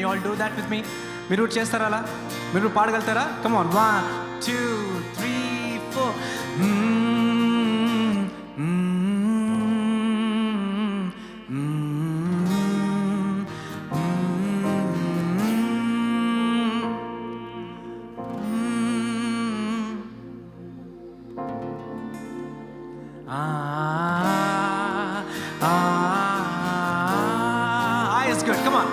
All do that with me? మీరు కూడా చేస్తారా అలా? మీరు పాడగలుగుతారా? Come on, 1 2 3 4. It's good. Come on.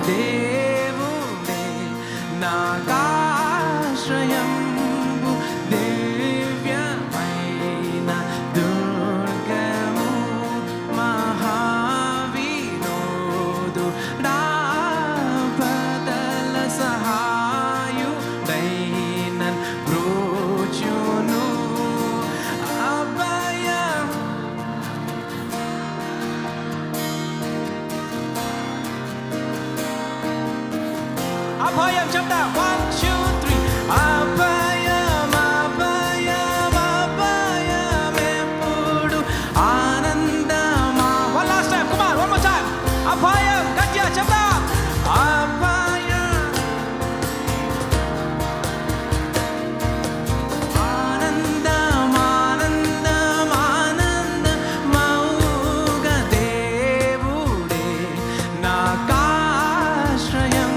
దేవుడే నాగాశ్రయంబు, దివ్యమైన దుర్గము, మహావినోదు నాపదల సహాయుడైనన్ బ్రోచును. అభయం అభయం చెప్తా, 1 2 3. అభయం అభయం అభయం ఎప్పుడు ఆనందమా. One last time, come on, one more time. అభయం గట్టిగా చెప్తా. అభయం ఆనందం ఆనందం ఆనందమౌగా, దేవుడే నాకాశ్రయం,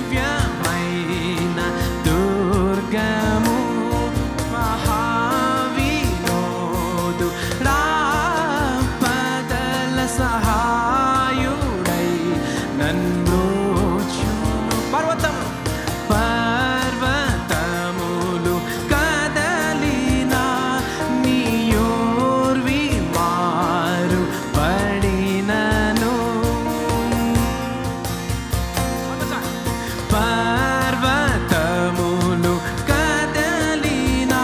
దివ్యమైన దుర్గము, మహావినోదు రాపదల సహాయుడై నన్ను చూను. పర్వతములు కదలినా, నీయోర్వి మారు పడినను. పర్వతములు కదలినా,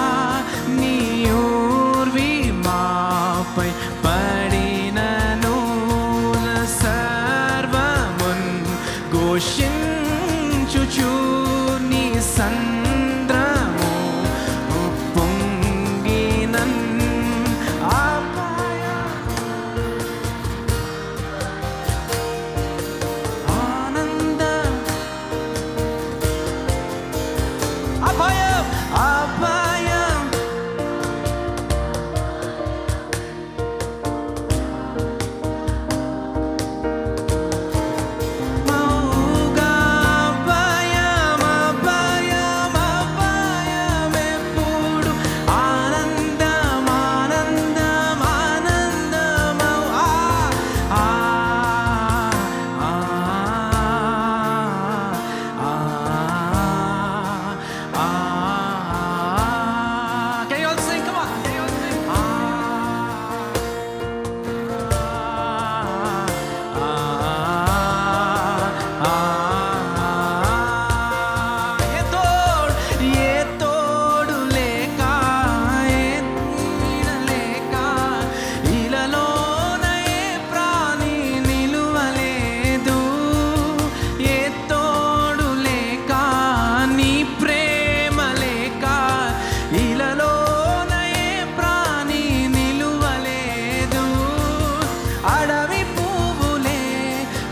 నీయోర్వి మాపై పడినను. సర్వమున్ ఘోషించుచు నీ సంద్రము ఉప్పొంగినన్. ఆనందం అభయం అభయం మౌగా, అభయం అభయం అభయం ఎప్పుడు ఆనందం ఆనందం ఆనందమౌ. Can you all sing? Come on. Can you all sing? ఏ తోడు లేక, ఏ నీడ లేక, ఇలలోన ఏ ప్రాణి నిలువలేదు. ఏ తోడు లేక, నీ ప్రేమ లేక, ఇలలోన ఏ ప్రాణి నిలువలేదు. అడవి పువ్వులే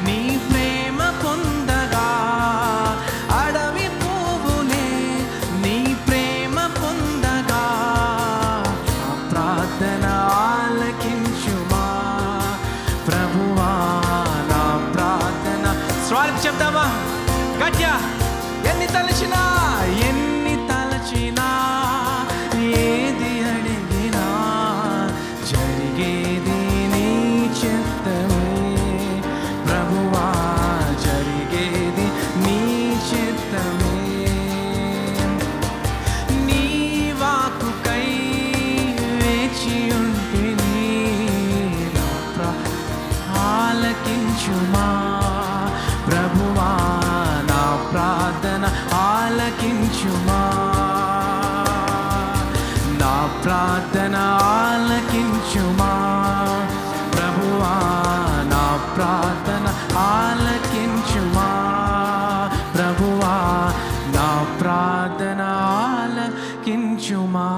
నీ ప్రేమ పొందగా, అడవి పువ్వులే నీ ప్రేమ పొందగా, ఆ ప్రార్థన ఆలకించుమా ప్రభువా, నా ప్రార్థన. స్వాగతం చెప్తామా గట్టిగా. ఎన్ని తలచినా ఏది అడిగినా జరిగేది నీ చిత్తమే ప్రభువా, జరిగేది నీ చిత్తమే. నీ వాక్కుకై వేచి ఉంటిని, నా ఆలకించుమా ప్రభువా, నా ప్రార్థన ఆలకించుమా. నా ప్రార్థన ఆలకించుమా.